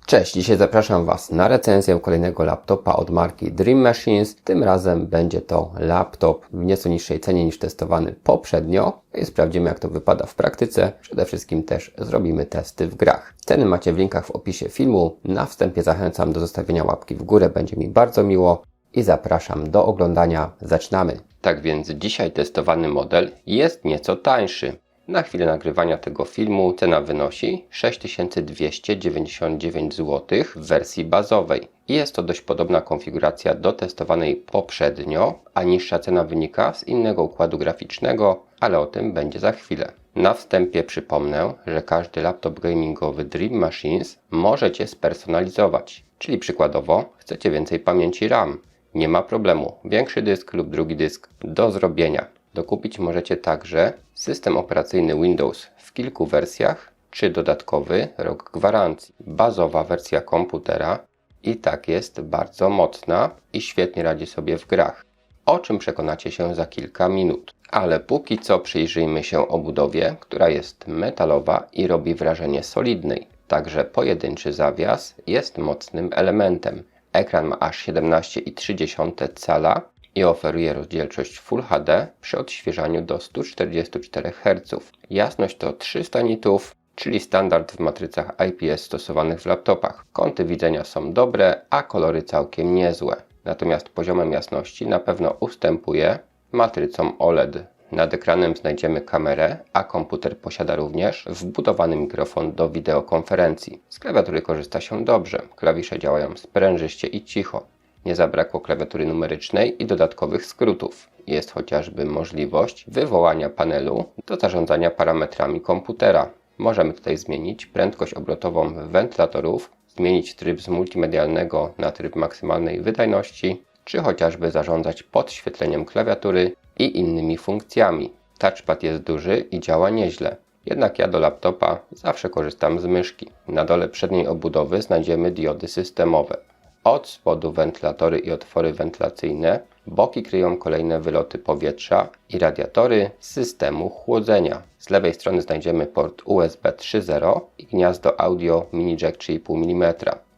Cześć, dzisiaj zapraszam Was na recenzję kolejnego laptopa od marki Dream Machines. Tym razem będzie to laptop w nieco niższej cenie niż testowany poprzednio. I sprawdzimy, jak to wypada w praktyce. Przede wszystkim też zrobimy testy w grach. Ceny macie w linkach w opisie filmu. Na wstępie zachęcam do zostawienia łapki w górę, będzie mi bardzo miło. I zapraszam do oglądania. Zaczynamy. Tak więc dzisiaj testowany model jest nieco tańszy. Na chwilę nagrywania tego filmu cena wynosi 6299 zł w wersji bazowej. Jest to dość podobna konfiguracja do testowanej poprzednio, a niższa cena wynika z innego układu graficznego, ale o tym będzie za chwilę. Na wstępie przypomnę, że każdy laptop gamingowy Dream Machines możecie spersonalizować. Czyli przykładowo chcecie więcej pamięci RAM. Nie ma problemu, większy dysk lub drugi dysk do zrobienia. Dokupić możecie także system operacyjny Windows w kilku wersjach, czy dodatkowy rok gwarancji. Bazowa wersja komputera i tak jest bardzo mocna i świetnie radzi sobie w grach, o czym przekonacie się za kilka minut. Ale póki co przyjrzyjmy się obudowie, która jest metalowa i robi wrażenie solidnej. Także pojedynczy zawias jest mocnym elementem. Ekran ma aż 17,3 cala i oferuje rozdzielczość Full HD przy odświeżaniu do 144 Hz. Jasność to 300 nitów, czyli standard w matrycach IPS stosowanych w laptopach. Kąty widzenia są dobre, a kolory całkiem niezłe. Natomiast poziomem jasności na pewno ustępuje matrycom OLED. Nad ekranem znajdziemy kamerę, a komputer posiada również wbudowany mikrofon do wideokonferencji. Z klawiatury korzysta się dobrze, klawisze działają sprężyście i cicho. Nie zabrakło klawiatury numerycznej i dodatkowych skrótów. Jest chociażby możliwość wywołania panelu do zarządzania parametrami komputera. Możemy tutaj zmienić prędkość obrotową wentylatorów, zmienić tryb z multimedialnego na tryb maksymalnej wydajności, czy chociażby zarządzać podświetleniem klawiatury i innymi funkcjami. Touchpad jest duży i działa nieźle. Jednak ja do laptopa zawsze korzystam z myszki. Na dole przedniej obudowy znajdziemy diody systemowe. Od spodu wentylatory i otwory wentylacyjne, boki kryją kolejne wyloty powietrza i radiatory systemu chłodzenia. Z lewej strony znajdziemy port USB 3.0 i gniazdo audio mini jack 3,5 mm.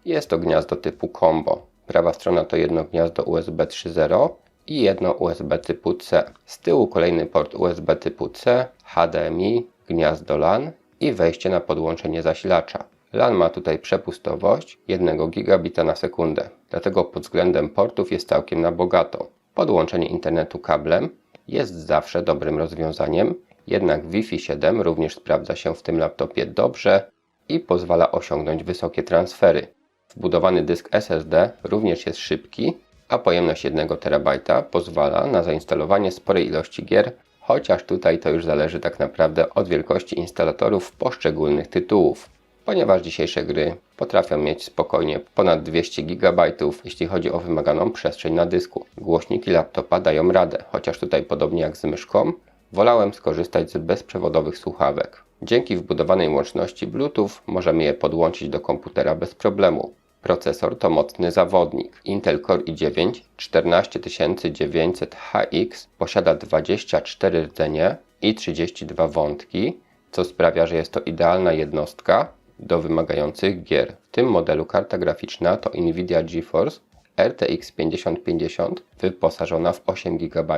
Jest to gniazdo typu combo. Prawa strona to jedno gniazdo USB 3.0 i jedno USB typu C. Z tyłu kolejny port USB typu C, HDMI, gniazdo LAN i wejście na podłączenie zasilacza. LAN ma tutaj przepustowość 1 gigabita na sekundę, dlatego pod względem portów jest całkiem na bogato. Podłączenie internetu kablem jest zawsze dobrym rozwiązaniem, jednak Wi-Fi 7 również sprawdza się w tym laptopie dobrze i pozwala osiągnąć wysokie transfery. Wbudowany dysk SSD również jest szybki, a pojemność 1 TB pozwala na zainstalowanie sporej ilości gier, chociaż tutaj to już zależy tak naprawdę od wielkości instalatorów poszczególnych tytułów. Ponieważ dzisiejsze gry potrafią mieć spokojnie ponad 200 GB, jeśli chodzi o wymaganą przestrzeń na dysku. Głośniki laptopa dają radę, chociaż tutaj podobnie jak z myszką, wolałem skorzystać z bezprzewodowych słuchawek. Dzięki wbudowanej łączności Bluetooth możemy je podłączyć do komputera bez problemu. Procesor to mocny zawodnik. Intel Core i9 14900HX posiada 24 rdzenie i 32 wątki, co sprawia, że jest to idealna jednostka do wymagających gier. W tym modelu karta graficzna to Nvidia GeForce RTX 5050 wyposażona w 8 GB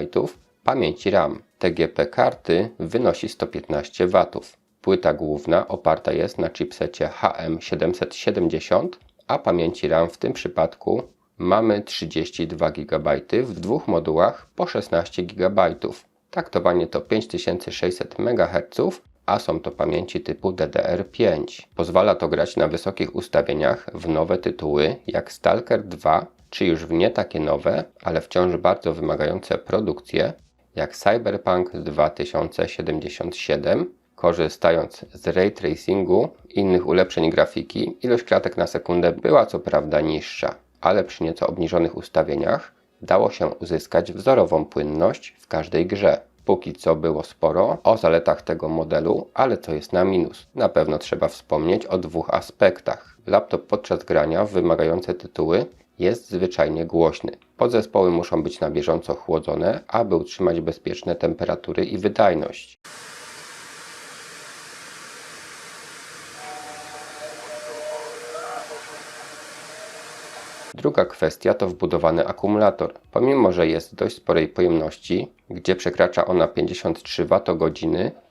pamięci RAM. TGP karty wynosi 115 W. Płyta główna oparta jest na chipsecie HM770, a pamięci RAM w tym przypadku mamy 32 GB w dwóch modułach po 16 GB. Taktowanie to 5600 MHz, a są to pamięci typu DDR5. Pozwala to grać na wysokich ustawieniach w nowe tytuły jak Stalker 2, czy już w nie takie nowe, ale wciąż bardzo wymagające produkcje jak Cyberpunk 2077. Korzystając z ray tracingu i innych ulepszeń grafiki, ilość klatek na sekundę była co prawda niższa, ale przy nieco obniżonych ustawieniach dało się uzyskać wzorową płynność w każdej grze. Póki co było sporo o zaletach tego modelu, ale co jest na minus? Na pewno trzeba wspomnieć o dwóch aspektach. Laptop podczas grania w wymagające tytuły jest zwyczajnie głośny. Podzespoły muszą być na bieżąco chłodzone, aby utrzymać bezpieczne temperatury i wydajność. Druga kwestia to wbudowany akumulator. Pomimo, że jest dość sporej pojemności, gdzie przekracza ona 53 Wh,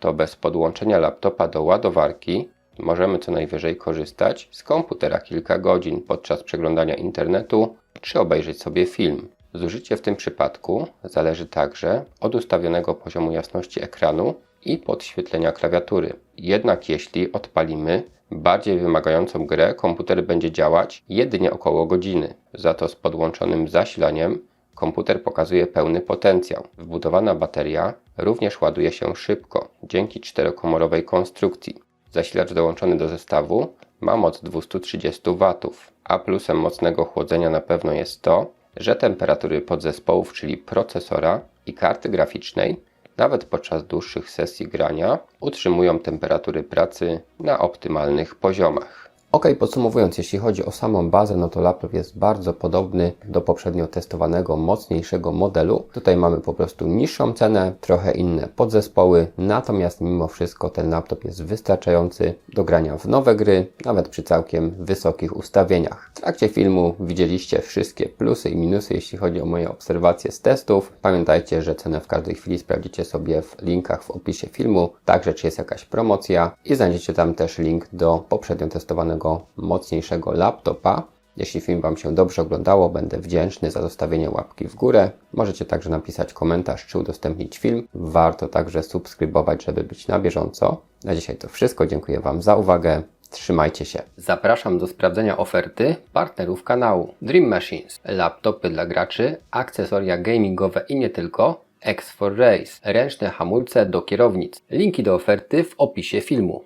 to bez podłączenia laptopa do ładowarki możemy co najwyżej korzystać z komputera kilka godzin podczas przeglądania internetu czy obejrzeć sobie film. Zużycie w tym przypadku zależy także od ustawionego poziomu jasności ekranu i podświetlenia klawiatury. Jednak jeśli odpalimy bardziej wymagającą grę, komputer będzie działać jedynie około godziny. Za to z podłączonym zasilaniem komputer pokazuje pełny potencjał. Wbudowana bateria również ładuje się szybko dzięki czterokomorowej konstrukcji. Zasilacz dołączony do zestawu ma moc 230 W, a plusem mocnego chłodzenia na pewno jest to, że temperatury podzespołów, czyli procesora i karty graficznej, nawet podczas dłuższych sesji grania, utrzymują temperatury pracy na optymalnych poziomach. Ok, podsumowując, jeśli chodzi o samą bazę, no to laptop jest bardzo podobny do poprzednio testowanego, mocniejszego modelu. Tutaj mamy po prostu niższą cenę, trochę inne podzespoły, natomiast mimo wszystko ten laptop jest wystarczający do grania w nowe gry, nawet przy całkiem wysokich ustawieniach. W trakcie filmu widzieliście wszystkie plusy i minusy, jeśli chodzi o moje obserwacje z testów. Pamiętajcie, że cenę w każdej chwili sprawdzicie sobie w linkach w opisie filmu, także czy jest jakaś promocja i znajdziecie tam też link do poprzednio testowanego mocniejszego laptopa. Jeśli film Wam się dobrze oglądało, będę wdzięczny za zostawienie łapki w górę. Możecie także napisać komentarz czy udostępnić film. Warto także subskrybować, żeby być na bieżąco. Na dzisiaj to wszystko. Dziękuję Wam za uwagę. Trzymajcie się. Zapraszam do sprawdzenia oferty partnerów kanału Dream Machines. Laptopy dla graczy, akcesoria gamingowe i nie tylko, X4 Race, ręczne hamulce do kierownic. Linki do oferty w opisie filmu.